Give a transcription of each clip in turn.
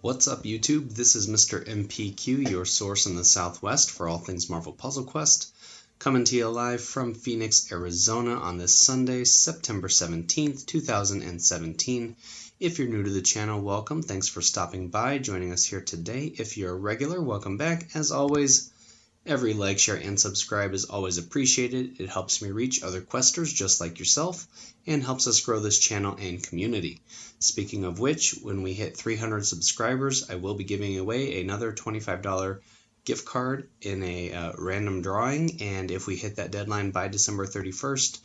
What's up, YouTube? This is Mr. MPQ, your source in the Southwest for all things Marvel Puzzle Quest, coming to you live from Phoenix, Arizona on this Sunday, September 17th, 2017. If you're new to the channel, welcome. Thanks for stopping by, joining us here today. If you're a regular, welcome back. As always, every like, share, and subscribe is always appreciated. It helps me reach other questers just like yourself and helps us grow this channel and community. Speaking of which, when we hit 300 subscribers, I will be giving away another $25 gift card in a random drawing, and if we hit that deadline by December 31st,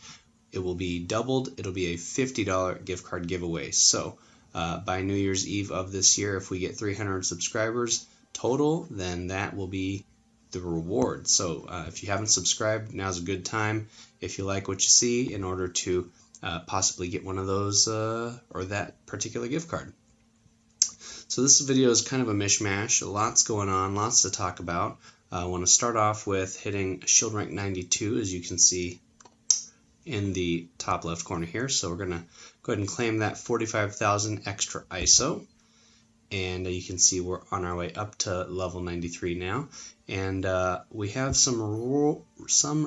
it will be doubled. It'll be a $50 gift card giveaway. So by New Year's Eve of this year, if we get 300 subscribers total, then that will be the reward. So if you haven't subscribed, now's a good time if you like what you see in order to possibly get one of those or that particular gift card. So this video is kind of a mishmash, lots going on, lots to talk about. I want to start off with hitting shield rank 92, as you can see in the top left corner here. So we're going to go ahead and claim that 45,000 extra ISO. And you can see we're on our way up to level 93 now, and we have some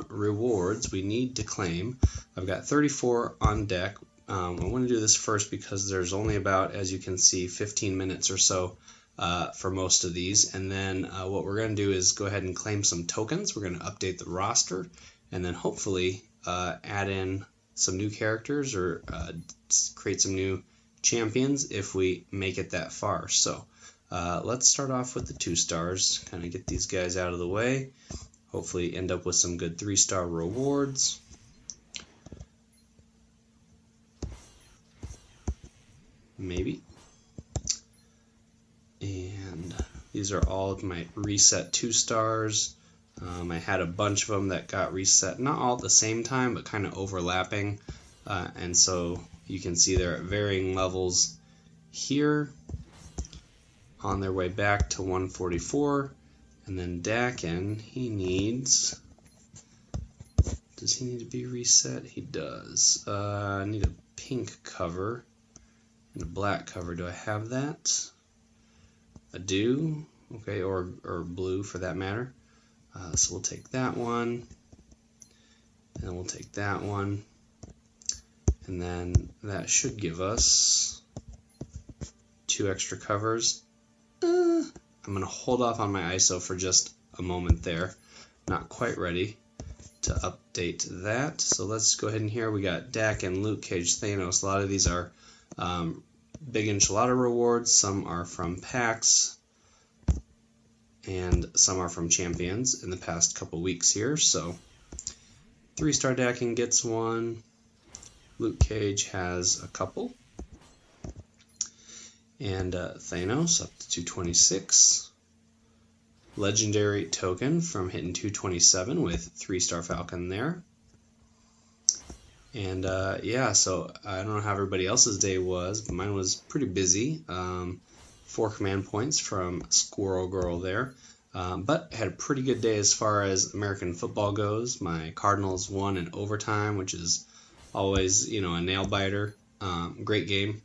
rewards we need to claim. I've got 34 on deck. I want to do this first because there's only about, as you can see, 15 minutes or so for most of these, and then what we're going to do is go ahead and claim some tokens. We're going to update the roster, and then hopefully add in some new characters or create some new champions if we make it that far. So let's start off with the 2 stars, kind of get these guys out of the way, hopefully end up with some good 3-star rewards. Maybe. And these are all of my reset 2 stars. I had a bunch of them that got reset, not all at the same time, but kind of overlapping, and so you can see they're at varying levels here, on their way back to 144, and then Dakin, he needs, does he need to be reset? He does. I need a pink cover and a black cover. Do I have that? I do. Okay, or blue for that matter. So we'll take that one, and we'll take that one. And then that should give us 2 extra covers. I'm going to hold off on my ISO for just a moment there. Not quite ready to update that. So let's go ahead and here we got Dakin, Luke Cage, Thanos. A lot of these are big enchilada rewards. Some are from packs, and some are from champions in the past couple weeks here. So 3-star Dakin gets 1. Luke Cage has a couple, and Thanos up to 226. Legendary token from hitting 227 with 3-star Falcon there. And yeah, so I don't know how everybody else's day was, but mine was pretty busy. 4 command points from Squirrel Girl there, but I had a pretty good day as far as American football goes. My Cardinals won in overtime, which is always, you know, a nail biter. Great game.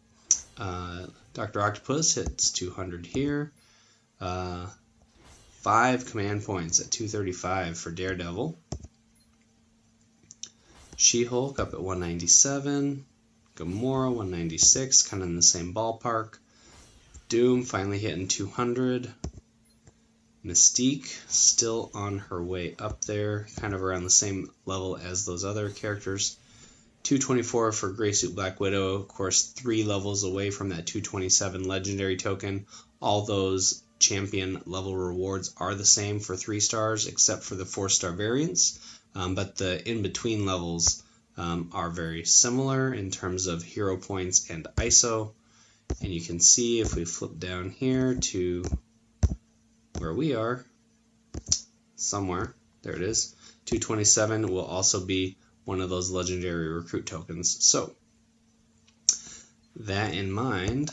Dr. Octopus hits 200 here. 5 command points at 235 for Daredevil. She-Hulk up at 197. Gamora 196, kind of in the same ballpark. Doom finally hitting 200. Mystique still on her way up there, kind of around the same level as those other characters. 224 for Gray Suit Black Widow, of course 3 levels away from that 227 legendary token. All those champion level rewards are the same for 3 stars except for the 4-star variants, but the in-between levels are very similar in terms of hero points and ISO. And you can see if we flip down here to where we are, somewhere, there it is, 227 will also be one of those legendary recruit tokens. So that in mind,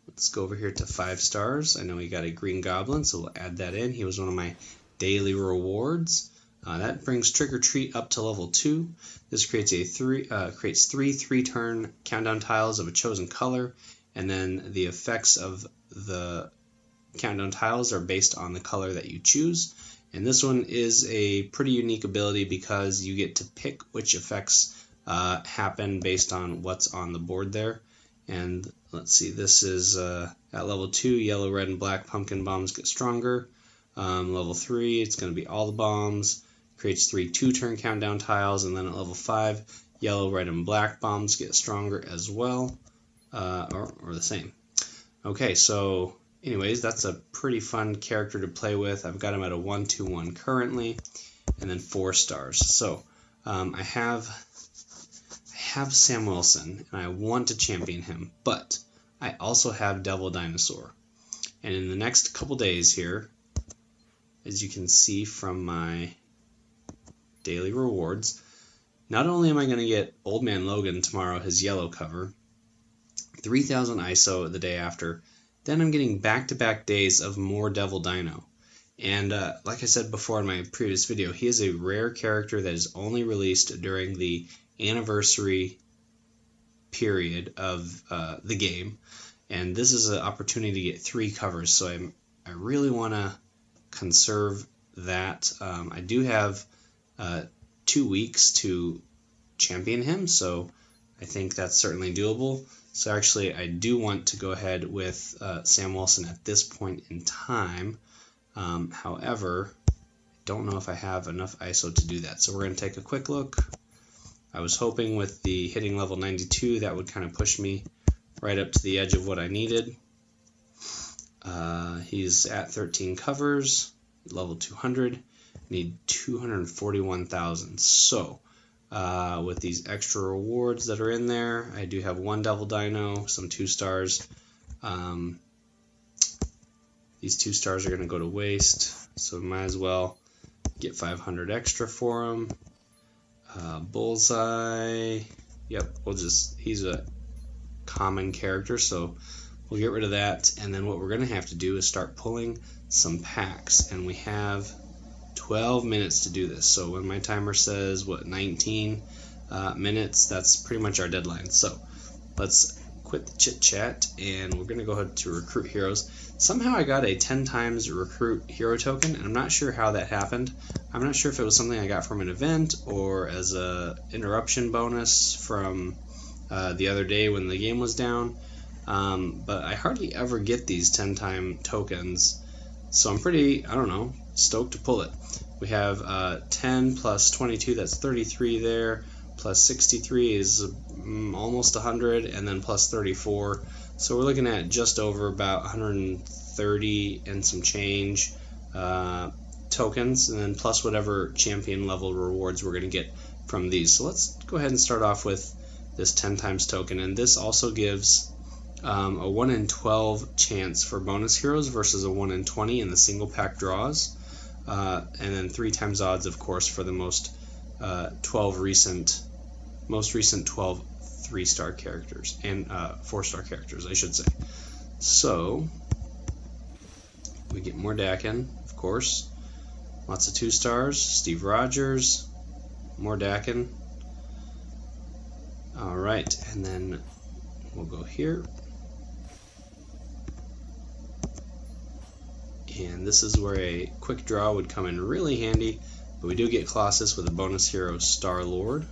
let's go over here to 5 stars. I know we got a Green Goblin, so we'll add that in. He was one of my daily rewards. That brings Trick or Treat up to level 2. This creates three 3-turn countdown tiles of a chosen color, and then the effects of the countdown tiles are based on the color that you choose. And this one is a pretty unique ability because you get to pick which effects happen based on what's on the board there. And let's see, this is at level 2, yellow, red, and black pumpkin bombs get stronger. Level 3, it's going to be all the bombs, creates 3 2-turn countdown tiles, and then at level 5, yellow, red, and black bombs get stronger as well, or the same. Okay, so anyways, that's a pretty fun character to play with. I've got him at a 1-2-1 currently, and then 4 stars. So I have Sam Wilson, and I want to champion him, but I also have Devil Dinosaur. And in the next couple days here, as you can see from my daily rewards, not only am I going to get Old Man Logan tomorrow, his yellow cover, 3000 ISO the day after, then I'm getting back-to-back days of more Devil Dino. And like I said before in my previous video, he is a rare character that is only released during the anniversary period of the game. And this is an opportunity to get 3 covers, so I really want to conserve that. I do have 2 weeks to champion him, so I think that's certainly doable. So actually, I do want to go ahead with Sam Wilson at this point in time. However, I don't know if I have enough ISO to do that. So we're going to take a quick look. I was hoping with the hitting level 92 that would kind of push me right up to the edge of what I needed. He's at 13 covers, level 200. Need 241,000. So with these extra rewards that are in there, I do have 1 Devil Dino, some 2 stars. These 2 stars are going to go to waste, so we might as well get 500 extra for them. Bullseye, yep, he's a common character, so we'll get rid of that. And then what we're going to have to do is start pulling some packs, and we have 12 minutes to do this. So when my timer says, 19 minutes, that's pretty much our deadline. So let's quit the chit chat, and we're going to go ahead to recruit heroes. Somehow I got a 10 times recruit hero token, and I'm not sure how that happened. I'm not sure if it was something I got from an event or as a interruption bonus from the other day when the game was down. But I hardly ever get these 10 time tokens, so I'm pretty, I don't know, stoked to pull it. We have 10 plus 22, that's 33 there, plus 63 is almost 100, and then plus 34. So we're looking at just over about 130 and some change tokens, and then plus whatever champion level rewards we're going to get from these. So let's go ahead and start off with this 10 times token, and this also gives a 1 in 12 chance for bonus heroes versus a 1 in 20 in the single pack draws, and then 3 times odds, of course, for the most recent 12 3-star characters and 4-star characters, I should say. So we get more Dakin, of course, lots of 2 stars, Steve Rogers, more Dakin. All right, and then we'll go here. And this is where a quick draw would come in really handy, but we do get Colossus with a bonus hero, Star-Lord.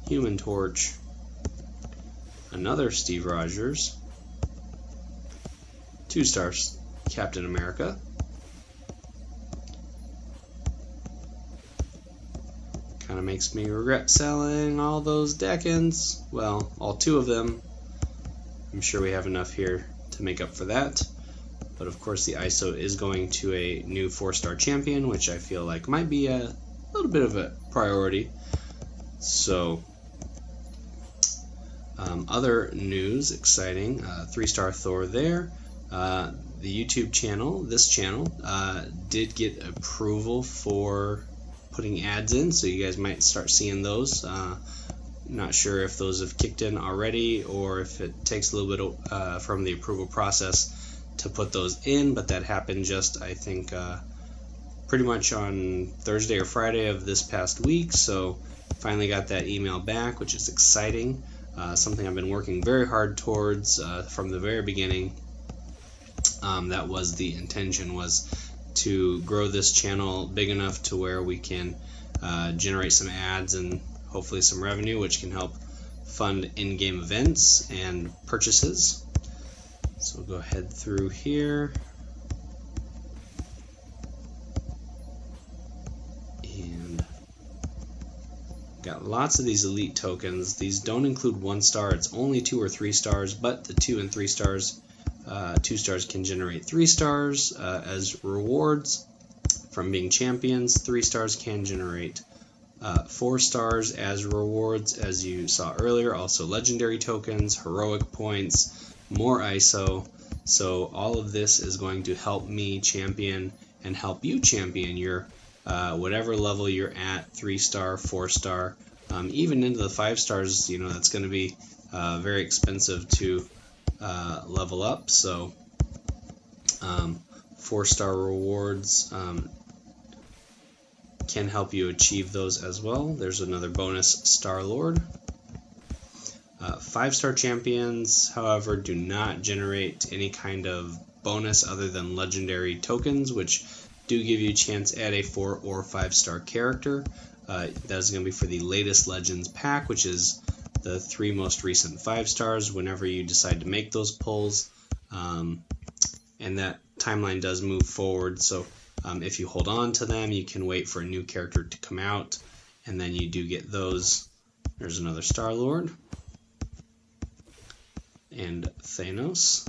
Human Torch, another Steve Rogers, 2 stars Captain America, kind of makes me regret selling all those Dakins. Well, all 2 of them. I'm sure we have enough here to make up for that. But of course the ISO is going to a new 4-star champion, which I feel like might be a little bit of a priority. So other news, exciting, 3-star Thor there. The YouTube channel, this channel, did get approval for putting ads in, so you guys might start seeing those. Not sure if those have kicked in already or if it takes a little bit from the approval process to put those in, but that happened just, I think, pretty much on Thursday or Friday of this past week, so finally got that email back, which is exciting. Something I've been working very hard towards from the very beginning. That was the intention, was to grow this channel big enough to where we can generate some ads and hopefully some revenue, which can help fund in-game events and purchases. So we'll go ahead through here. And got lots of these elite tokens. These don't include 1 star. It's only 2 or 3 stars, but the 2 and 3 stars, 2 stars can generate 3 stars as rewards from being champions. 3 stars can generate 4 stars as rewards, as you saw earlier. Also legendary tokens, heroic points, more ISO. So all of this is going to help me champion and help you champion your whatever level you're at, 3 star, 4 star, even into the 5 stars. You know, that's going to be very expensive to level up. So 4 star rewards can help you achieve those as well. There's another bonus, Star Lord. 5 star champions, however, do not generate any kind of bonus other than legendary tokens, which do give you a chance at a 4 or 5 star character. That is going to be for the latest Legends pack, which is the 3 most recent 5 stars whenever you decide to make those pulls. And that timeline does move forward, so if you hold on to them, you can wait for a new character to come out, and then you do get those. There's another Star Lord. And Thanos.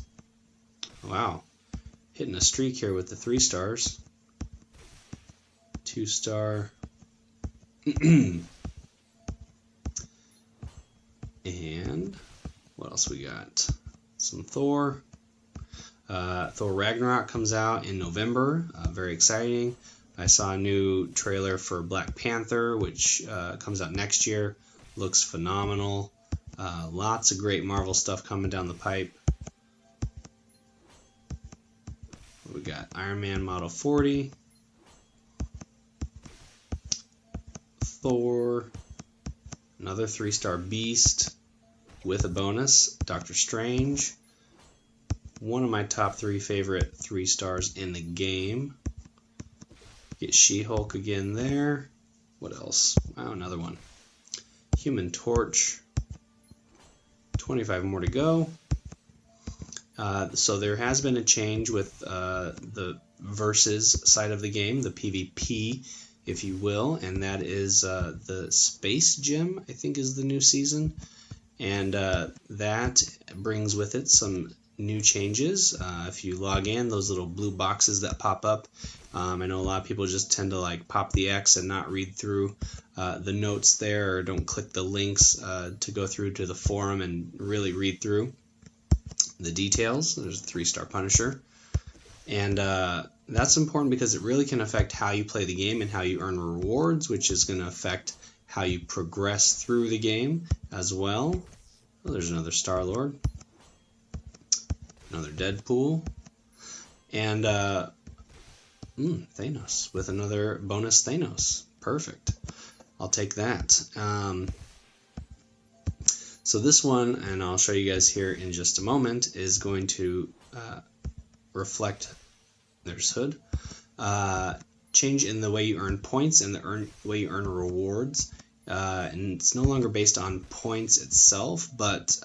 Wow. Hitting a streak here with the 3 stars. 2 star. And what else we got? Some Thor. Thor Ragnarok comes out in November. Very exciting. I saw a new trailer for Black Panther, which comes out next year. Looks phenomenal. Lots of great Marvel stuff coming down the pipe. We got Iron Man Model 40. Thor. Another 3 star Beast with a bonus. Doctor Strange. One of my top 3 favorite 3 stars in the game. Get She-Hulk again there. What else? Wow, another one. Human Torch. 25 more to go. So there has been a change with the versus side of the game, the PvP, if you will, and that is the Space Gym, I think is the new season. And that brings with it some new changes. If you log in, those little blue boxes that pop up, I know a lot of people just tend to like pop the X and not read through the notes there, or don't click the links to go through to the forum and really read through the details. There's a 3 star Punisher, and that's important because it really can affect how you play the game and how you earn rewards, which is going to affect how you progress through the game as well. Oh, there's another Star Lord. Another Deadpool, and Thanos with another bonus Thanos. Perfect. I'll take that. So this one, and I'll show you guys here in just a moment, is going to reflect, there's Hood, change in the way you earn points and the way you earn rewards. And it's no longer based on points itself, but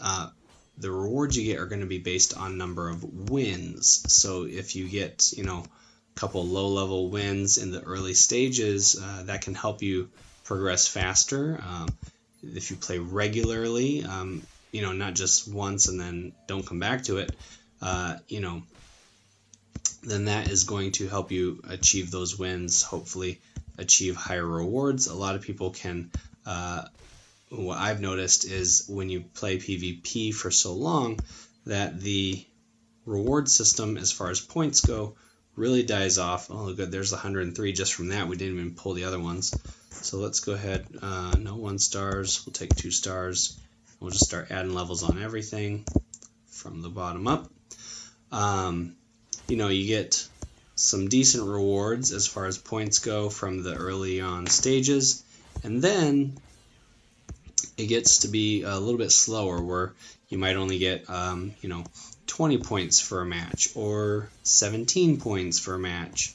the rewards you get are going to be based on number of wins. So if you get, you know, a couple low-level wins in the early stages, that can help you progress faster. If you play regularly, you know, not just once and then don't come back to it, you know, then that is going to help you achieve those wins, hopefully achieve higher rewards. A lot of people can what I've noticed is when you play PvP for so long that the reward system as far as points go really dies off. Oh good, there's 103 just from that. We didn't even pull the other ones. So let's go ahead, no 1 stars, we'll take 2 stars. We'll just start adding levels on everything from the bottom up. You know, you get some decent rewards as far as points go from the early on stages, and then it gets to be a little bit slower, where you might only get 20 points for a match, or 17 points for a match,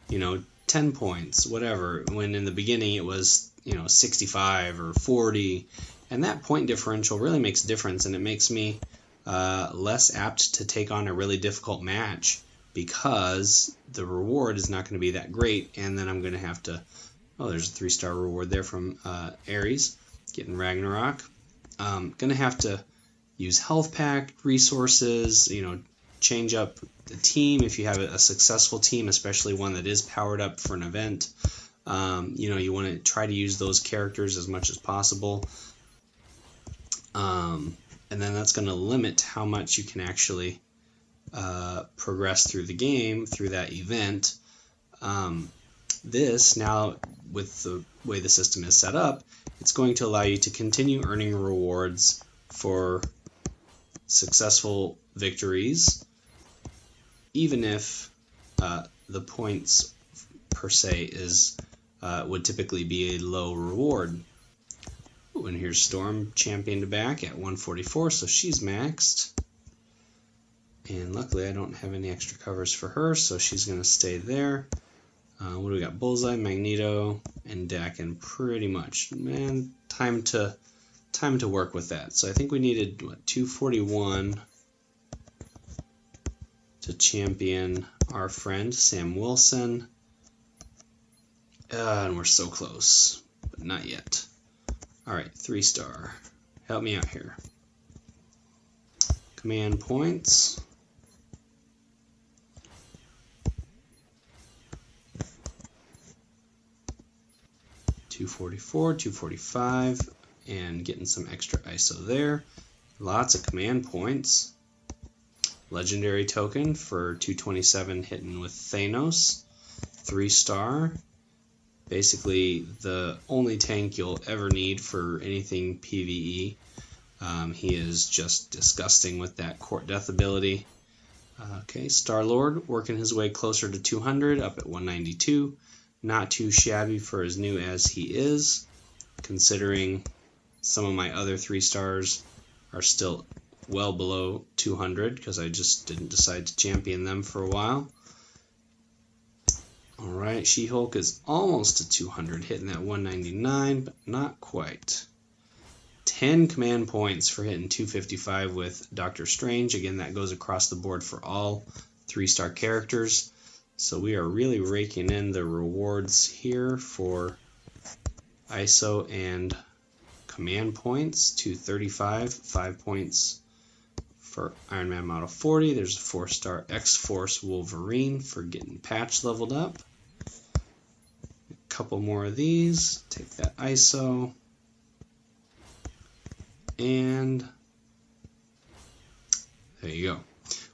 10 points, whatever, when in the beginning it was 65 or 40, and that point differential really makes a difference, and it makes me less apt to take on a really difficult match, because the reward is not going to be that great, and then I'm going to have to, there's a 3-star reward there from Ares, getting Ragnarok. Going to have to use health pack resources, change up the team if you have a successful team, especially one that is powered up for an event. You want to try to use those characters as much as possible. And then that's going to limit how much you can actually progress through the game, through that event. This, now with the way the system is set up, it's going to allow you to continue earning rewards for successful victories, even if the points per se would typically be a low reward. Ooh, and here's Storm championed back at 144, so she's maxed. And luckily I don't have any extra covers for her, so she's going to stay there. What do we got? Bullseye, Magneto, and Dakin, pretty much. Man, time to work with that. So I think we needed 241 to champion our friend Sam Wilson. And we're so close, but not yet. Alright, 3-star. Help me out here. Command points. $244, $245, and getting some extra ISO there. Lots of command points. Legendary token for 227 hitting with Thanos. 3-star. Basically the only tank you'll ever need for anything PvE. He is just disgusting with that Court Death ability. Okay, Star-Lord working his way closer to 200, up at 192. Not too shabby for as new as he is, considering some of my other 3-stars are still well below 200 because I just didn't decide to champion them for a while. Alright, She-Hulk is almost to 200, hitting that 199, but not quite. 10 command points for hitting 255 with Doctor Strange. Again, that goes across the board for all 3-star characters. So we are really raking in the rewards here for ISO and command points. 235, 5 points for Iron Man Model 40. There's a 4-star X-Force Wolverine for getting patch leveled up. A couple more of these. Take that ISO. And there you go.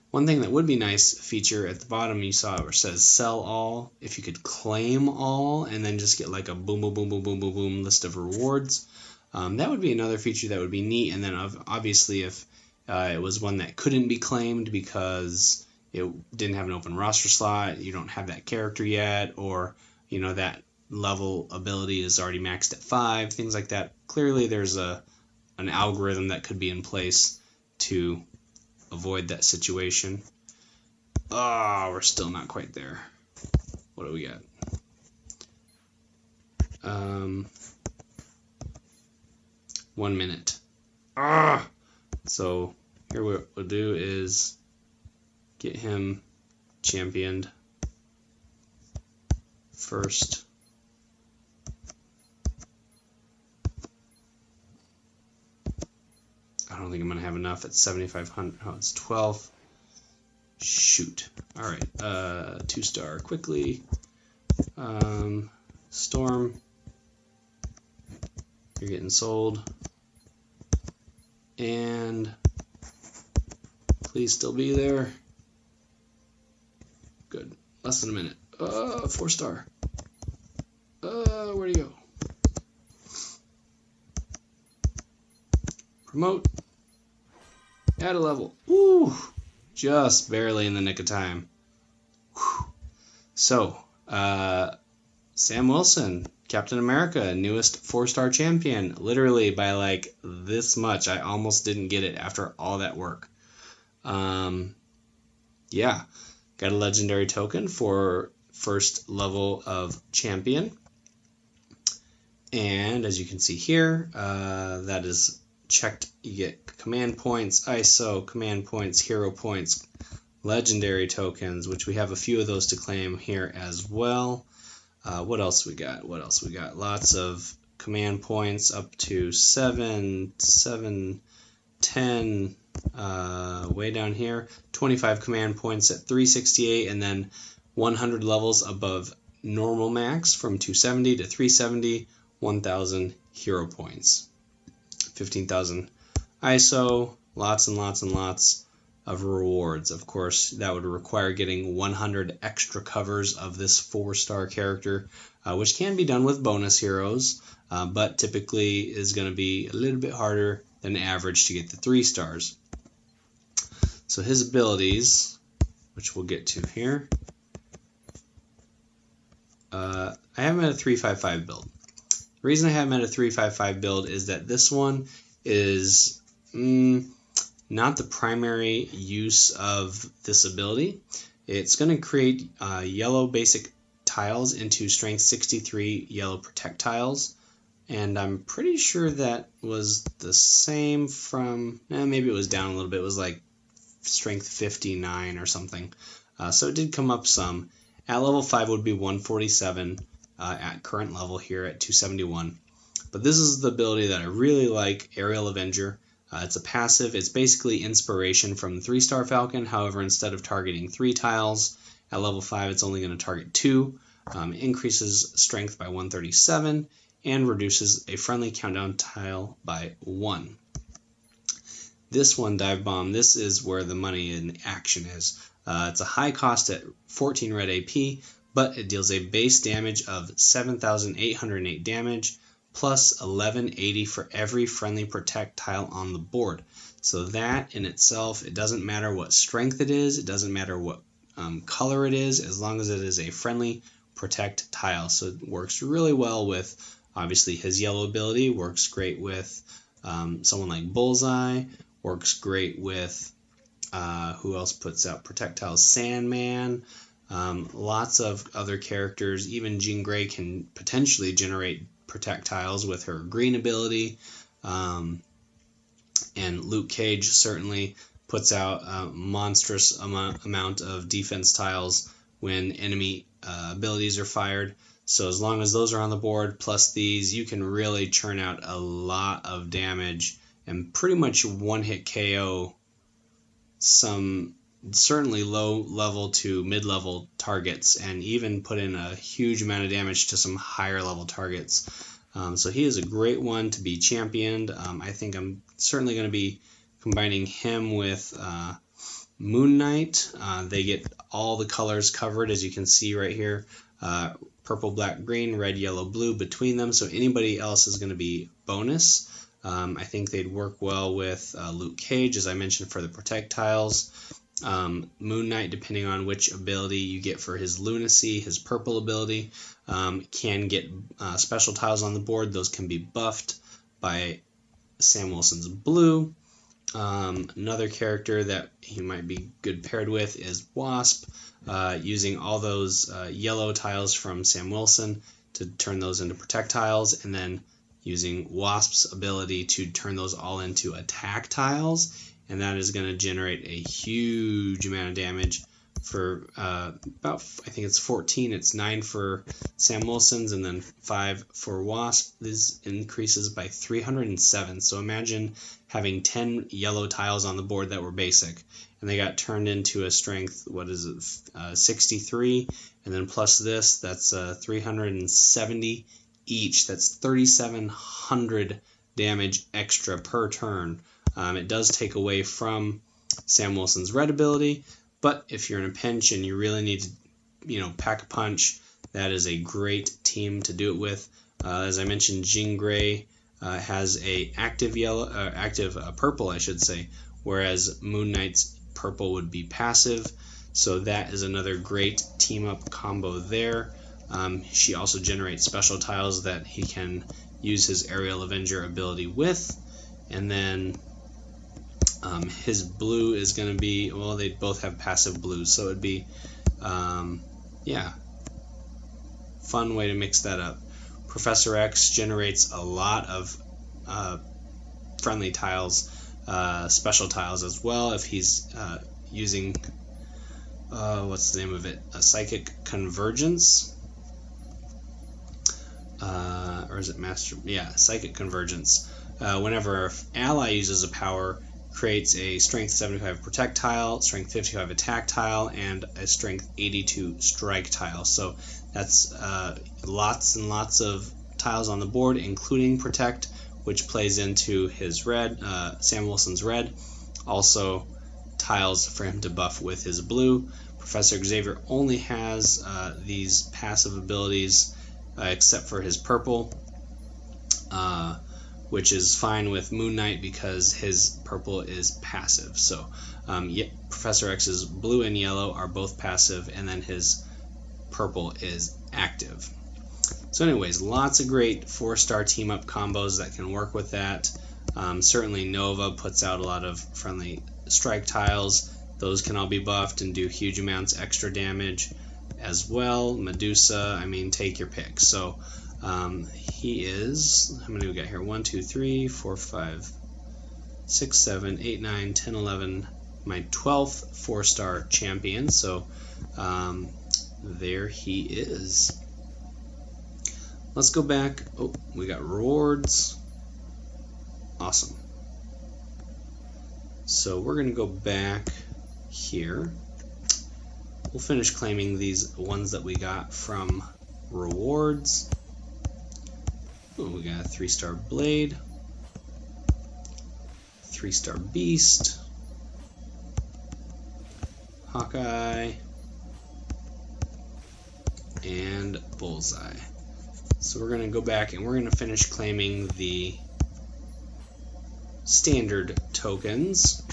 One thing that would be nice feature at the bottom, you saw where it says sell all. If you could claim all and then just get like a boom, boom, boom, boom, boom, boom, boom list of rewards, that would be another feature that would be neat. And then obviously if it was one that couldn't be claimed because it didn't have an open roster slot, you don't have that character yet, or that level ability is already maxed at 5, things like that. Clearly there's an algorithm that could be in place to avoid that situation. We're still not quite there. What do we got? 1 minute. So here what we'll do is get him championed first. I don't think I'm going to have enough at 7,500. Oh, it's 12. Shoot. All right. 2-star quickly. Storm. You're getting sold. And please still be there. Good. Less than a minute. 4-star. Where'd he go? Promote. Add a level. Woo! Just barely in the nick of time. Whew. So, Sam Wilson, Captain America, newest 4-star champion, literally by like this much. I almost didn't get it after all that work. Yeah, got a legendary token for first level of champion. And as you can see here, that is checked. You get command points, ISO, command points, hero points, legendary tokens, which we have a few of those to claim here as well. What else we got? Lots of command points up to 7, 10, way down here. 25 command points at 368, and then 100 levels above normal max from 270 to 370, 1,000 hero points. 15,000 ISO, lots and lots and lots of rewards. Of course, that would require getting 100 extra covers of this 4-star character, which can be done with bonus heroes, but typically is going to be a little bit harder than average to get the 3 stars. So his abilities, which we'll get to here, I have him at a 355 build. The reason I have him at a 355 build is that this one is not the primary use of this ability. It's going to create yellow basic tiles into strength 63 yellow protect tiles, and I'm pretty sure that was the same from, maybe it was down a little bit. It was like strength 59 or something. So it did come up some. At level 5 would be 147 at current level here at 271. But this is the ability that I really like, Aerial Avenger. It's a passive. It's basically inspiration from the 3-star Falcon. However, instead of targeting 3 tiles, at level 5 it's only going to target 2. Increases strength by 137 and reduces a friendly countdown tile by 1. This one, Dive Bomb, this is where the money in action is. It's a high cost at 14 red AP, but it deals a base damage of 7,808 damage, plus 1180 for every friendly protect tile on the board. So that in itself, it doesn't matter what strength it is, it doesn't matter what color it is, as long as it is a friendly protect tile. So it works really well with, obviously, his yellow ability, works great with someone like Bullseye, works great with, who else puts out protect tiles? Sandman. Lots of other characters. Even Jean Grey can potentially generate protect tiles with her green ability. And Luke Cage certainly puts out a monstrous amount of defense tiles when enemy abilities are fired. So as long as those are on the board, plus these, you can really churn out a lot of damage and pretty much one-hit KO some certainly low-level to mid-level targets, and even put in a huge amount of damage to some higher-level targets. So he is a great one to be championed. I think I'm certainly going to be combining him with Moon Knight. They get all the colors covered, as you can see right here. Purple, black, green, red, yellow, blue between them, so anybody else is going to be bonus. I think they'd work well with Luke Cage, as I mentioned, for the protect tiles. Moon Knight, depending on which ability you get for his lunacy, his purple ability, can get special tiles on the board. Those can be buffed by Sam Wilson's blue. Another character that he might be good paired with is Wasp, using all those yellow tiles from Sam Wilson to turn those into protect tiles, and then using Wasp's ability to turn those all into attack tiles, and that is going to generate a huge amount of damage for about, I think it's 14. It's 9 for Sam Wilson's and then 5 for Wasp. This increases by 307. So imagine having 10 yellow tiles on the board that were basic, and they got turned into a strength, 63, and then plus this, that's 370 each. That's 3,700 damage extra per turn. It does take away from Sam Wilson's red ability, but if you're in a pinch and you really need to, pack a punch, that is a great team to do it with. As I mentioned, Jean Grey has a active purple, I should say, whereas Moon Knight's purple would be passive. So that is another great team up combo there. She also generates special tiles that he can use his Aerial Avenger ability with. And then his blue is going to be, well, they both have passive blues, so it'd be, yeah, fun way to mix that up. Professor X generates a lot of friendly tiles, special tiles as well, if he's using, what's the name of it, a Psychic Convergence, or is it Master, yeah, Psychic Convergence. Whenever an ally uses a power, creates a Strength 75 Protect tile, Strength 55 Attack tile, and a Strength 82 Strike tile. So that's lots and lots of tiles on the board, including Protect, which plays into his red, Sam Wilson's red. Also tiles for him to buff with his blue. Professor Xavier only has these passive abilities except for his purple, which is fine with Moon Knight because his purple is passive. So yeah, Professor X's blue and yellow are both passive, and then his purple is active. So anyways, lots of great 4-star team-up combos that can work with that. Certainly Nova puts out a lot of friendly strike tiles. Those can all be buffed and do huge amounts extra damage as well. Medusa, I mean, take your pick. So he is, how many we got here? 1, 2, 3, 4, 5, 6, 7, 8, 9, 10, 11. My 12th 4-star champion. So there he is. Let's go back. Oh, we got rewards. Awesome. So we're going to go back here. We'll finish claiming these ones that we got from rewards. Oh, we got a 3-star Blade, 3-star Beast, Hawkeye, and Bullseye. So we're going to go back and we're going to finish claiming the standard tokens.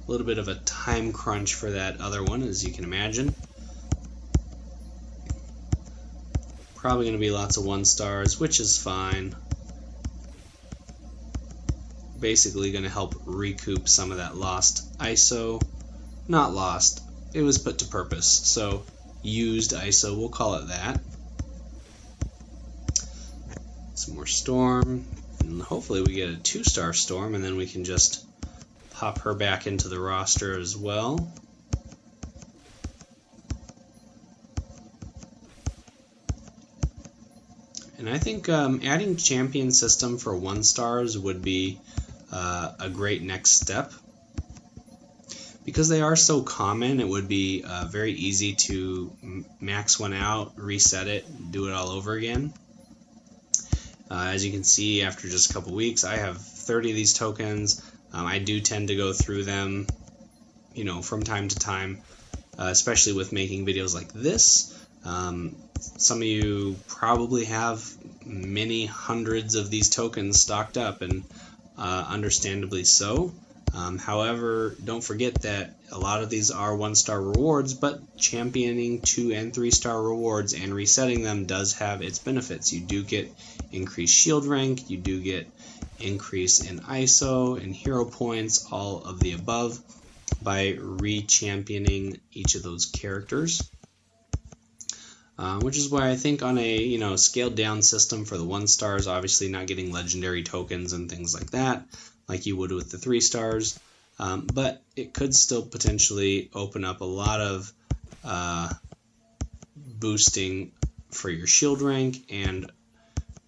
A little bit of a time crunch for that other one, as you can imagine. Probably going to be lots of 1-stars, which is fine. Basically going to help recoup some of that lost ISO. Not lost, it was put to purpose, so used ISO, we'll call it that. Some more Storm, and hopefully we get a 2-star Storm, and then we can just pop her back into the roster as well. And I think adding champion system for 1-stars would be a great next step. Because they are so common, it would be very easy to max one out, reset it, do it all over again. As you can see, after just a couple weeks, I have 30 of these tokens. I do tend to go through them, you know, from time to time, especially with making videos like this. Some of you probably have many hundreds of these tokens stocked up, and understandably so. However, don't forget that a lot of these are 1-star rewards, but championing 2- and 3-star rewards and resetting them does have its benefits. You do get increased shield rank, you do get increase in ISO and hero points, all of the above, by re-championing each of those characters. Which is why I think on a scaled down system for the 1-stars, obviously not getting legendary tokens and things like that, like you would with the 3-stars, but it could still potentially open up a lot of boosting for your shield rank and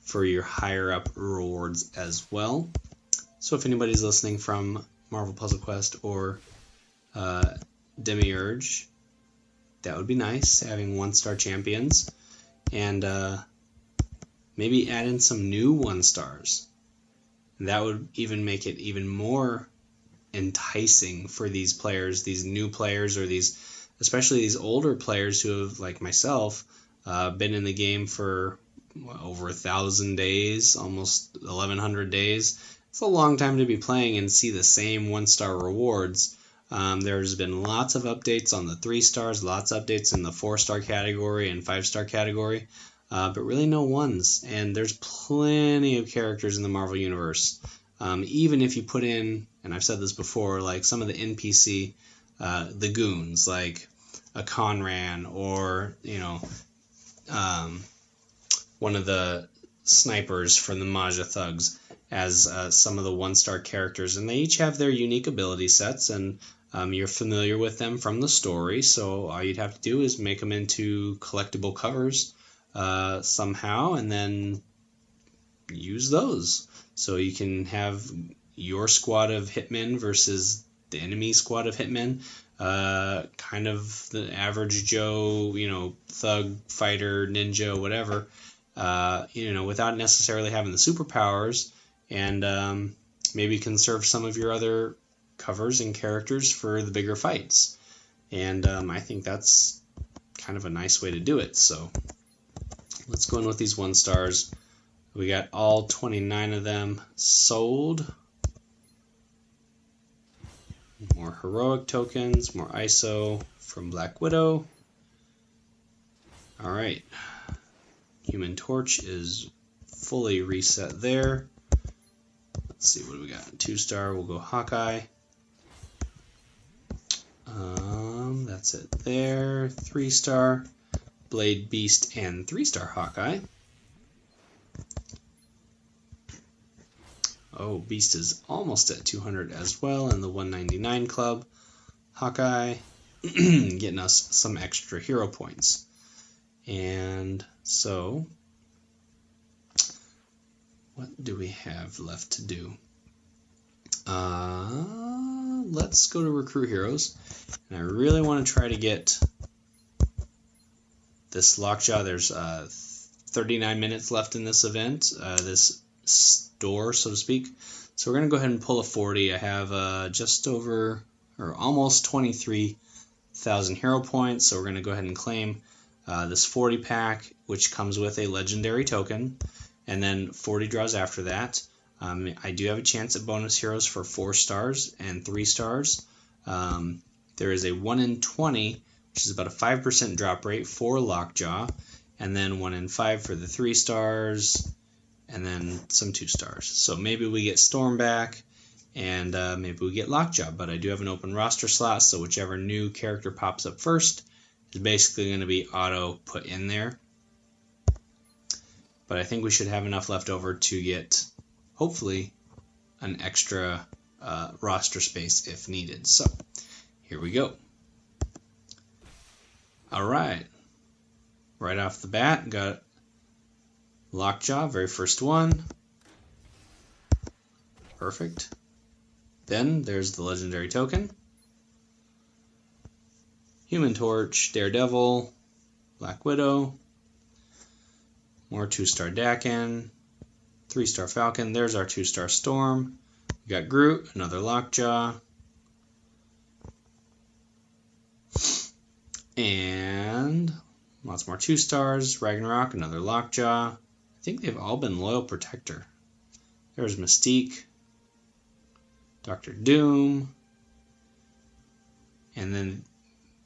for your higher up rewards as well. So if anybody's listening from Marvel Puzzle Quest or Demiurge, that would be nice, having 1-star champions, and maybe add in some new 1-stars. That would even make it even more enticing for these players, these new players, or especially these older players who have, like myself, been in the game for over 1,000 days, almost 1,100 days. It's a long time to be playing and see the same 1-star rewards There's been lots of updates on the 3 stars, lots of updates in the 4-star category and 5-star category, but really no 1s. And there's plenty of characters in the Marvel Universe. Even if you put in, and I've said this before, like some of the NPC, the goons, like a Conran, or one of the snipers from the MaChO Thugs, as some of the 1-star characters, and they each have their unique ability sets, and you're familiar with them from the story, so all you'd have to do is make them into collectible covers somehow, and then use those. So you can have your squad of hitmen versus the enemy squad of hitmen, kind of the average Joe, thug, fighter, ninja, whatever, without necessarily having the superpowers, and maybe conserve some of your other covers and characters for the bigger fights. And I think that's kind of a nice way to do it. So let's go in with these 1 stars. We got all 29 of them sold. More heroic tokens, more ISO from Black Widow. Alright, Human Torch is fully reset there. Let's see, what do we got? 2-star, we'll go Hawkeye. That's it there. 3-star, Blade, Beast, and 3-star Hawkeye. Oh, Beast is almost at 200 as well in the 199 club. Hawkeye getting us some extra hero points. And so, what do we have left to do? Let's go to Recruit Heroes. And I really want to try to get this Lockjaw. There's 39 minutes left in this event, this store, so to speak. So we're going to go ahead and pull a 40. I have just over, or almost 23,000 hero points, so we're going to go ahead and claim this 40 pack, which comes with a legendary token, and then 40 draws after that. I do have a chance at bonus heroes for 4 stars and 3 stars. There is a 1 in 20, which is about a 5% drop rate for Lockjaw, and then 1 in 5 for the 3 stars, and then some 2 stars. So maybe we get Storm back, and maybe we get Lockjaw, but I do have an open roster slot, so whichever new character pops up first is basically going to be auto put in there. But I think we should have enough left over to get, hopefully, an extra roster space if needed. So here we go. Alright, right off the bat, got Lockjaw, very first one. Perfect. Then there's the legendary token. Human Torch, Daredevil, Black Widow, more 2-star Dakin, 3-star Falcon. There's our 2-star Storm. We got Groot, another Lockjaw. And lots more 2 stars. Ragnarok, another Lockjaw. I think they've all been Loyal Protector. There's Mystique, Doctor Doom, and then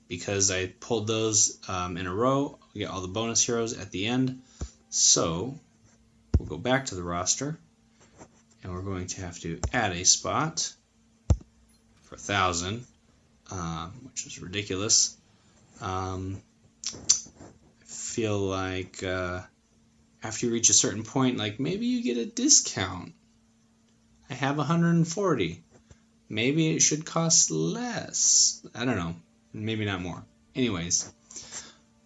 because I pulled those in a row, we get all the bonus heroes at the end. So we'll go back to the roster, and we're going to have to add a spot for 1,000, which is ridiculous. I feel like after you reach a certain point, like maybe you get a discount. I have 140. Maybe it should cost less. I don't know. Maybe not more. Anyways,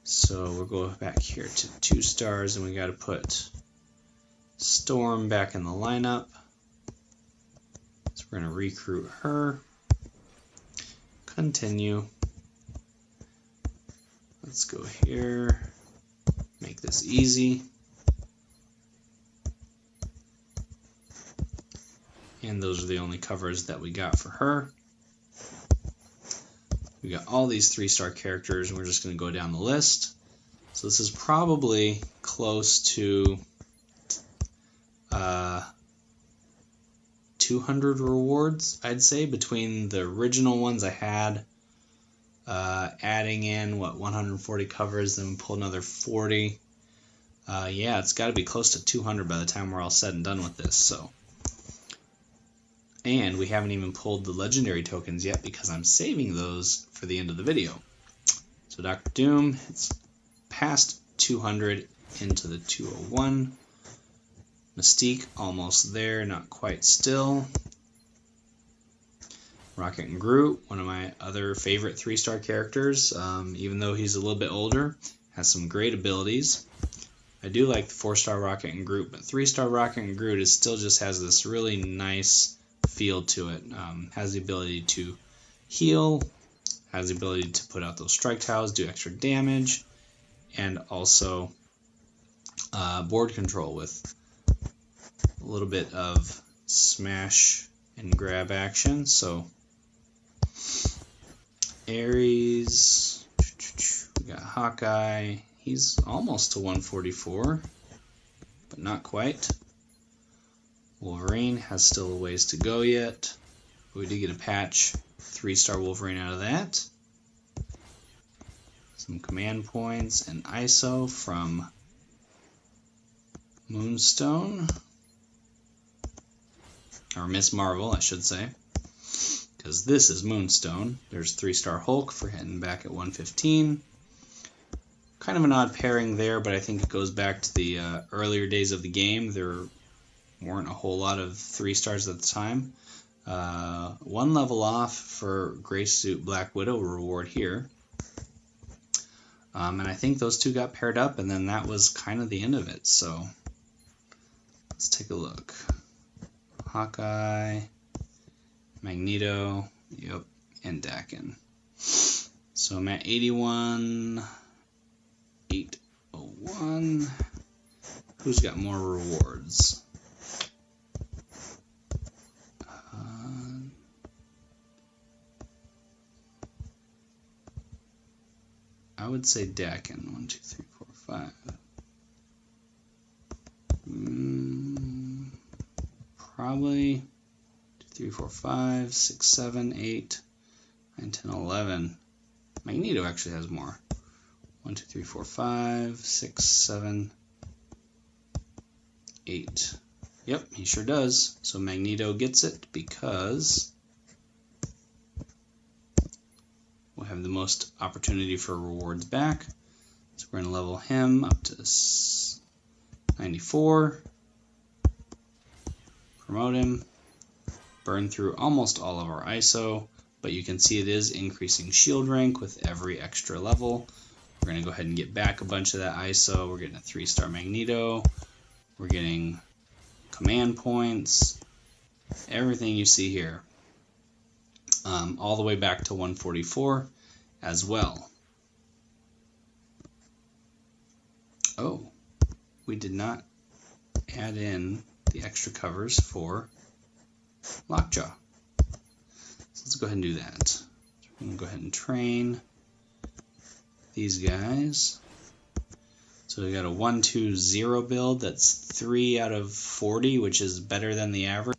so we'll go back here to 2 stars, and we got to put Storm back in the lineup. So we're going to recruit her. Continue. Let's go here. Make this easy. And those are the only covers that we got for her. We got all these 3-star characters, and we're just going to go down the list. So this is probably close to 200 rewards, I'd say, between the original ones I had, adding in, 140 covers, then we pull another 40. Yeah, it's got to be close to 200 by the time we're all said and done with this. So, and we haven't even pulled the legendary tokens yet because I'm saving those for the end of the video. So Dr. Doom, it's past 200 into the 201. Mystique, almost there, not quite still. Rocket and Groot, one of my other favorite 3-star characters, even though he's a little bit older, has some great abilities. I do like the 4-star Rocket and Groot, but 3-star Rocket and Groot still just has this really nice feel to it. Has the ability to heal, has the ability to put out those strike tiles, do extra damage, and also board control with a little bit of smash and grab action. So Ares, we got Hawkeye, he's almost to 144, but not quite. Wolverine has still a ways to go yet. We did get a patch, 3-star Wolverine out of that. Some command points and ISO from Moonstone, or Miss Marvel, I should say, because this is Moonstone. There's 3-star Hulk for hitting back at 115. Kind of an odd pairing there, but I think it goes back to the earlier days of the game. There weren't a whole lot of 3-stars at the time. 1 level off for Gray Suit Black Widow reward here. And I think those two got paired up, and then that was kind of the end of it. So let's take a look. Hawkeye, Magneto, yep, and Dakin. So I'm at 81, 801. Who's got more rewards? I would say Dakin. 1, 2, 3, 4, 5. Probably 2, 3, 4, 5, 6, 7, 8, 9, 10, 11. Magneto actually has more. 1, 2, 3, 4, 5, 6, 7, 8. Yep, he sure does. So Magneto gets it because we'll have the most opportunity for rewards back. So we're going to level him up to 94. Promote him. Burn through almost all of our ISO, but you can see it is increasing shield rank with every extra level. We're going to go ahead and get back a bunch of that ISO. We're getting a 3-star Magneto. We're getting command points. Everything you see here. All the way back to 144 as well. Oh, we did not add in the extra covers for Lockjaw. So let's go ahead and do that. So we're going to go ahead and train these guys. So we got a 1-2-0 build. That's 3 out of 40, which is better than the average.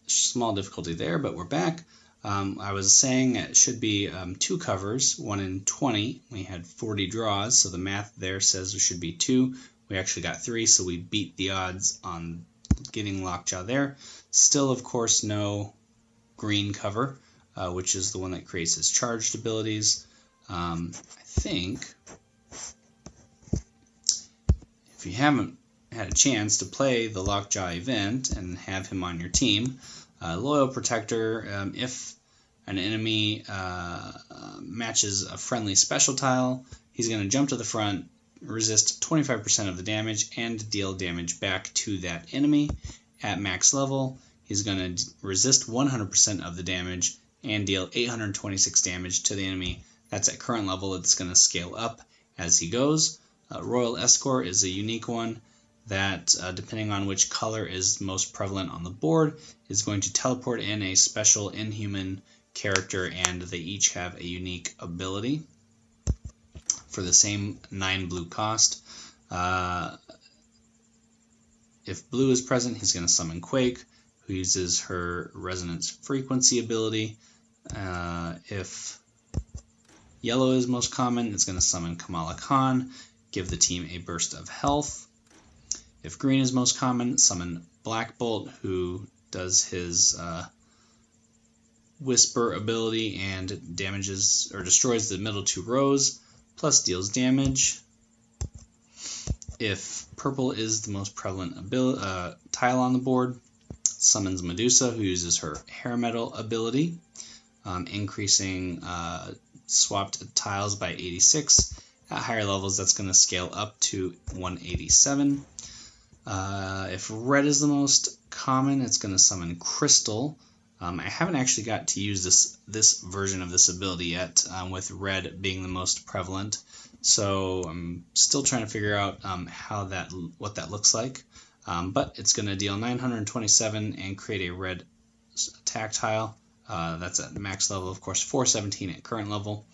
Small difficulty there, but we're back. I was saying it should be 2 covers, 1 in 20. We had 40 draws, so the math there says there should be 2. We actually got 3, so we beat the odds on getting Lockjaw there. Still, of course, no green cover, which is the one that creates his charged abilities. I think if you haven't had a chance to play the Lockjaw event and have him on your team, Loyal Protector, if an enemy matches a friendly special tile, he's going to jump to the front, resist 25% of the damage, and deal damage back to that enemy. At max level, he's going to resist 100% of the damage and deal 826 damage to the enemy. That's at current level. It's going to scale up as he goes. Royal Escort is a unique one that, depending on which color is most prevalent on the board, is going to teleport in a special inhuman character, and they each have a unique ability for the same 9 blue cost. If blue is present, he's going to summon Quake, who uses her resonance frequency ability. If yellow is most common, it's going to summon Kamala Khan, give the team a burst of health. If green is most common, summon Black Bolt, who does his Whisper ability and damages or destroys the middle 2 rows, plus deals damage. If purple is the most prevalent tile on the board, summons Medusa, who uses her Hair Metal ability, increasing swapped tiles by 86. At higher levels, that's going to scale up to 187. If red is the most common, it's going to summon Crystal. I haven't actually got to use this version of this ability yet, with red being the most prevalent. So I'm still trying to figure out what that looks like. But it's going to deal 927 and create a red attack tile. That's at max level, of course, 417 at current level.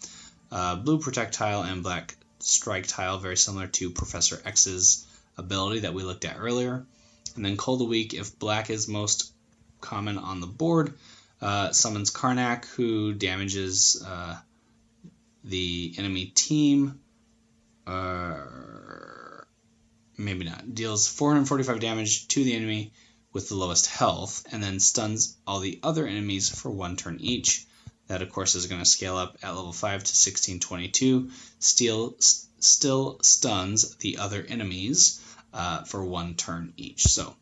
Blue protect tile and black strike tile, very similar to Professor X's ability that we looked at earlier. And then Cold of Week, if black is most common on the board, summons Karnak, who damages the enemy team. Maybe not. Deals 445 damage to the enemy with the lowest health, and then stuns all the other enemies for 1 turn each. That, of course, is going to scale up at level 5 to 1622. Still stuns the other enemies for 1 turn each. So,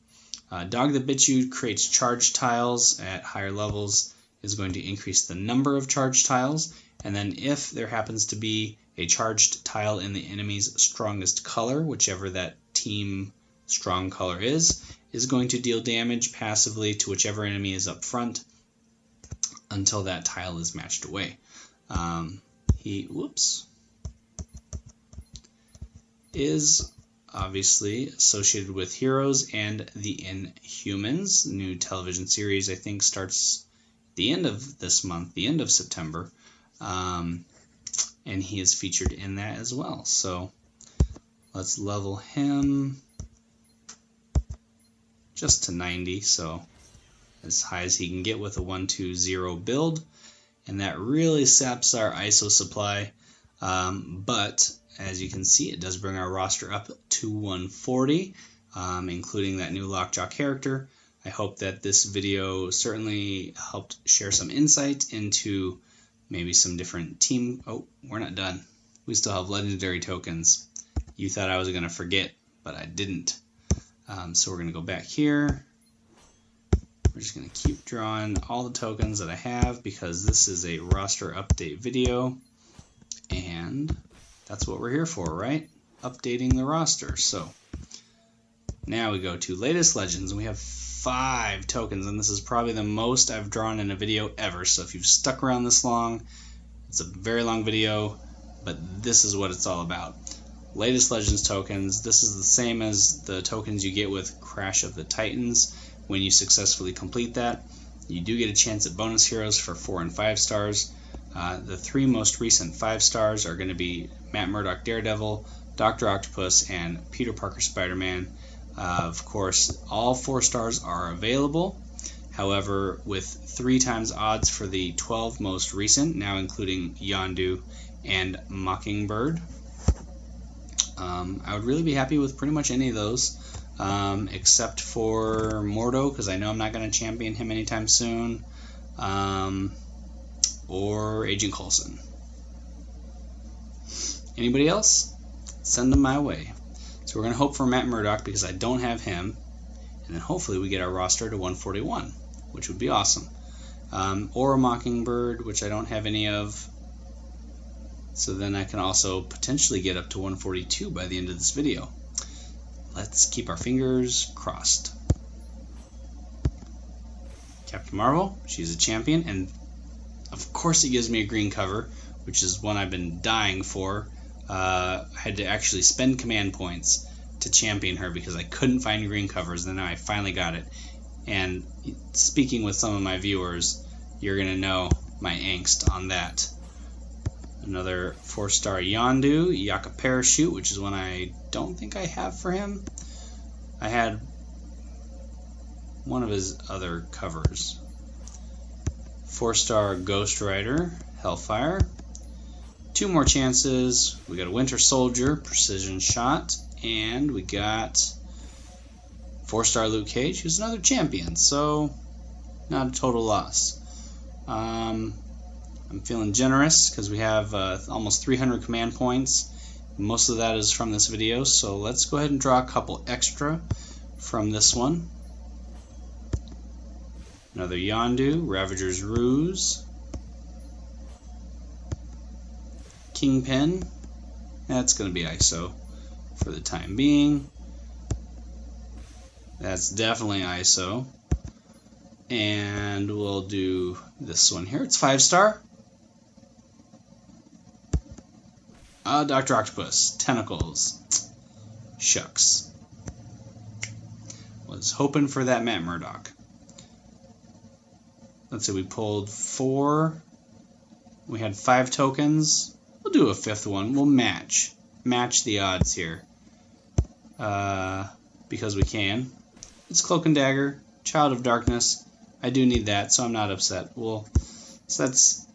Dog That Bit You creates charge tiles at higher levels, is going to increase the number of charge tiles, and then if there happens to be a charged tile in the enemy's strongest color, whichever that team strong color is going to deal damage passively to whichever enemy is up front until that tile is matched away. He is obviously associated with Heroes and the Inhumans. The new television series, I think, starts the end of this month, the end of September, and he is featured in that as well. So let's level him just to 90, so as high as he can get with a 1-2-0 build, and that really saps our ISO supply, but as you can see, it does bring our roster up to 140, including that new Lockjaw character. I hope that this video certainly helped share some insight into maybe some different team. Oh, we're not done. We still have legendary tokens. You thought I was going to forget, but I didn't. So we're going to go back here. We're just going to keep drawing all the tokens that I have because this is a roster update video, and that's what we're here for, right? Updating the roster. So now we go to latest legends, and we have 5 tokens, and this is probably the most I've drawn in a video ever. So if you've stuck around this long, it's a very long video, but this is what it's all about. Latest Legends tokens. This is the same as the tokens you get with Crash of the Titans. When you successfully complete that, you do get a chance at bonus heroes for 4 and 5 stars. The 3 most recent 5 stars are going to be Matt Murdock Daredevil, Dr. Octopus, and Peter Parker Spider-Man. Of course, all 4 stars are available. However, with 3 times odds for the 12 most recent, now including Yondu and Mockingbird. I would really be happy with pretty much any of those, except for Mordo, because I know I'm not going to champion him anytime soon, or Agent Coulson. Anybody else? Send them my way. So we're going to hope for Matt Murdock because I don't have him, and then hopefully we get our roster to 141, which would be awesome. Or a Mockingbird, which I don't have any of. So then I can also potentially get up to 142 by the end of this video. Let's keep our fingers crossed. Captain Marvel, she's a champion, and of course it gives me a green cover, which is one I've been dying for. I had to actually spend command points to champion her because I couldn't find green covers, and now I finally got it. And speaking with some of my viewers, you're going to know my angst on that. Another 4-star Yondu, Yaka Parachute, which is one I don't think I have for him. I had one of his other covers. 4-star Ghost Rider, Hellfire. 2 more chances. We got a Winter Soldier, Precision Shot, and we got 4-star Luke Cage, who's another champion, so not a total loss. I'm feeling generous because we have almost 300 command points. Most of that is from this video, so let's go ahead and draw a couple extra from this one. Another Yondu, Ravager's Ruse, Kingpin, that's going to be ISO for the time being. That's definitely ISO. And we'll do this one here. It's 5-star. Dr. Octopus, Tentacles. Shucks. Was hoping for that Matt Murdock. Let's say we pulled 4. We had 5 tokens. We'll do a 5th one. We'll match the odds here. Because we can. It's Cloak and Dagger, Child of Darkness. I do need that, so I'm not upset. So that's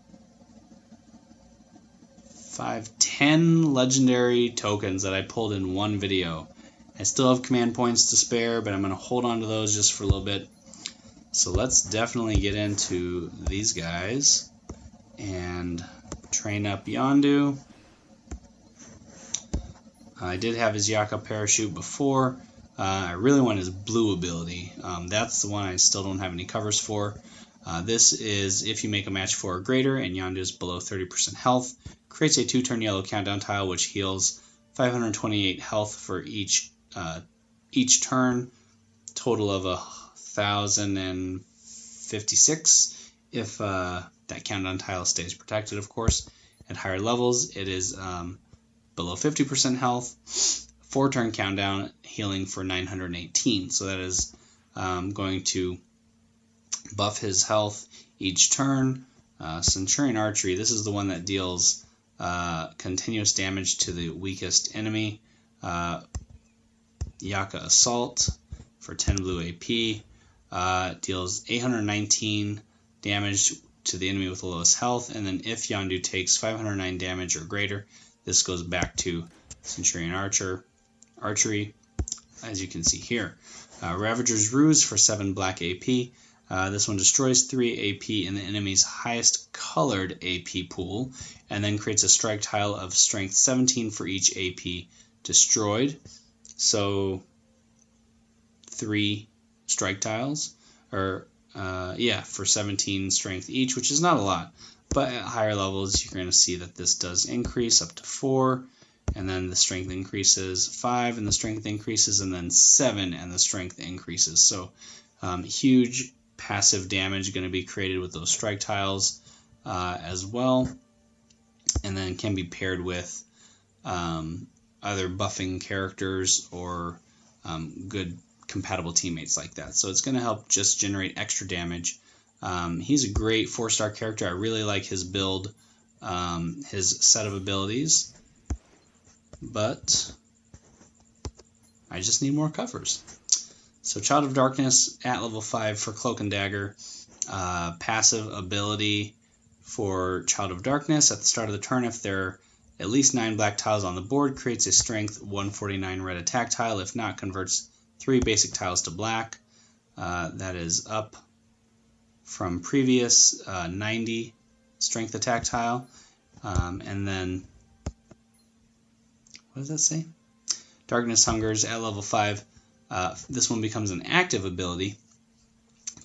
10 legendary tokens that I pulled in one video. I still have command points to spare, but I'm going to hold on to those just for a little bit. So let's definitely get into these guys and train up Yondu. I did have his Yaka parachute before. I really want his blue ability. That's the one I still don't have any covers for. This is if you make a match 4 or greater and Yondu is below 30% health, creates a 2-turn yellow countdown tile which heals 528 health for each turn, total of 1,056 if that countdown tile stays protected, of course. At higher levels, it is below 50% health, 4-turn countdown, healing for 918. So that is going to buff his health each turn. Centurion Archery, this is the one that deals continuous damage to the weakest enemy. Yaka Assault for 10 blue AP. Deals 819 damage to the enemy with the lowest health, and then if Yondu takes 509 damage or greater, this goes back to Centurion Archery, as you can see here. Ravager's Ruse for 7 black AP. This one destroys 3 AP in the enemy's highest colored AP pool, and then creates a strike tile of strength 17 for each AP destroyed. So 3 strike tiles, or for 17 strength each, which is not a lot, but at higher levels you're going to see that this does increase up to 4, and then the strength increases 5, and the strength increases, and then 7, and the strength increases. So huge passive damage going to be created with those strike tiles as well, and then can be paired with either buffing characters or good compatible teammates like that. So it's going to help just generate extra damage. He's a great 4-star character. I really like his build, his set of abilities, but I just need more covers. So Child of Darkness at level 5 for Cloak and Dagger. Passive ability for Child of Darkness. At the start of the turn, if there are at least 9 black tiles on the board, creates a strength 149 red attack tile. If not, converts 3 basic tiles to black. That is up from previous 90 strength attack tile. And then, what does that say? Darkness Hungers at level 5. This one becomes an active ability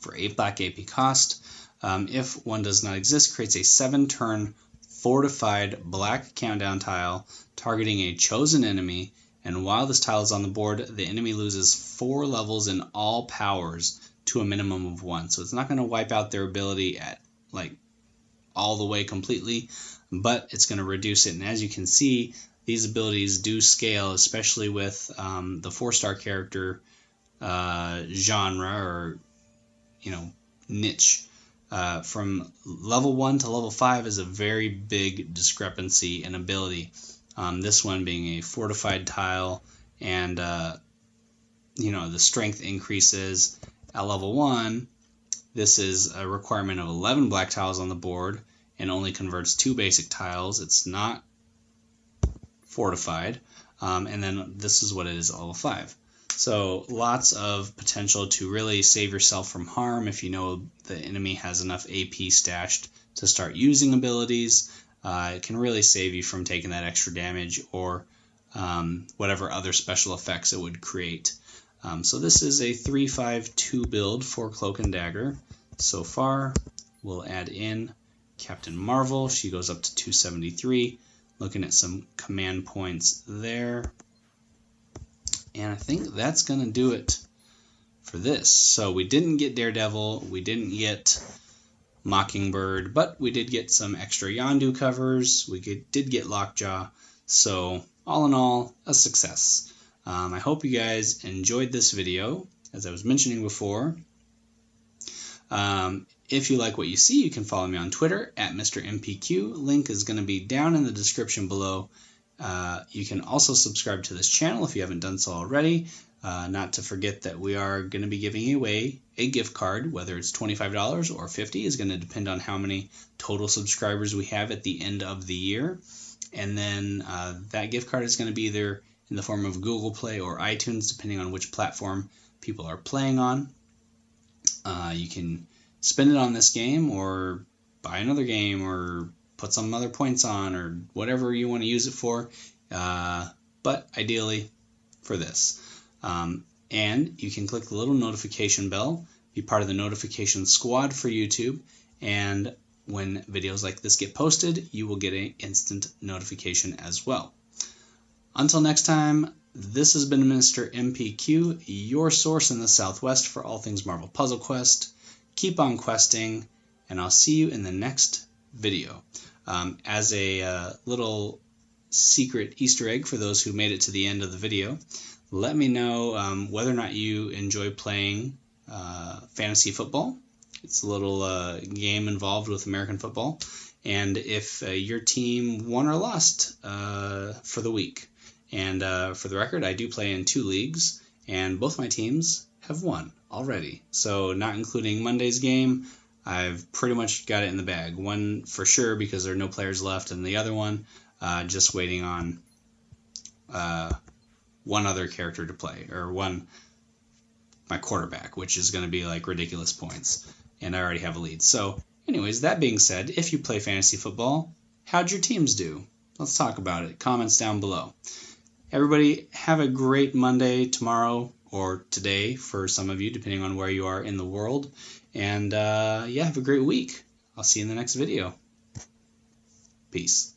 for 8 black AP cost. If one does not exist, creates a 7-turn fortified black countdown tile targeting a chosen enemy, and while this tile is on the board, the enemy loses 4 levels in all powers to a minimum of 1. So it's not going to wipe out their ability at all the way completely, but it's going to reduce it. And as you can see, these abilities do scale, especially with the 4-star character genre, or niche. From level 1 to level 5 is a very big discrepancy in ability. This one being a fortified tile, and the strength increases at level 1, this is a requirement of 11 black tiles on the board and only converts 2 basic tiles. It's not fortified. And then this is what it is at level 5. So lots of potential to really save yourself from harm if you know the enemy has enough AP stashed to start using abilities. It can really save you from taking that extra damage or whatever other special effects it would create. So this is a 3-5-2 build for Cloak and Dagger. So far, we'll add in Captain Marvel. She goes up to 273. Looking at some command points there. And I think that's going to do it for this. So we didn't get Daredevil, we didn't get Mockingbird, but we did get some extra Yondu covers. We did get Lockjaw. So all in all, a success. I hope you guys enjoyed this video. As I was mentioning before, if you like what you see, you can follow me on Twitter at Mr. MPQ. Link is going to be down in the description below. You can also subscribe to this channel if you haven't done so already. Not to forget that we are going to be giving away a gift card, whether it's $25 or $50 is going to depend on how many total subscribers we have at the end of the year. And then that gift card is going to be either in the form of Google Play or iTunes, depending on which platform people are playing on. You can spend it on this game or buy another game or put some other points on or whatever you want to use it for, but ideally for this. And you can click the little notification bell, be part of the notification squad for YouTube, and when videos like this get posted, you will get an instant notification as well. Until next time, this has been Mr. MPQ, your source in the Southwest for all things Marvel Puzzle Quest. Keep on questing, and I'll see you in the next video. As a little secret Easter egg for those who made it to the end of the video, let me know whether or not you enjoy playing fantasy football. It's a little game involved with American football, and if your team won or lost for the week. And for the record, I do play in 2 leagues, and both my teams have won already. So not including Monday's game, I've pretty much got it in the bag. One for sure because there are no players left, and the other one just waiting on one other character to play, or my quarterback, which is going to be like ridiculous points, and I already have a lead. So anyways, that being said, if you play fantasy football, how'd your teams do? Let's talk about it. Comments down below. Everybody, have a great Monday, tomorrow, or today for some of you, depending on where you are in the world. And yeah, have a great week. I'll see you in the next video. Peace.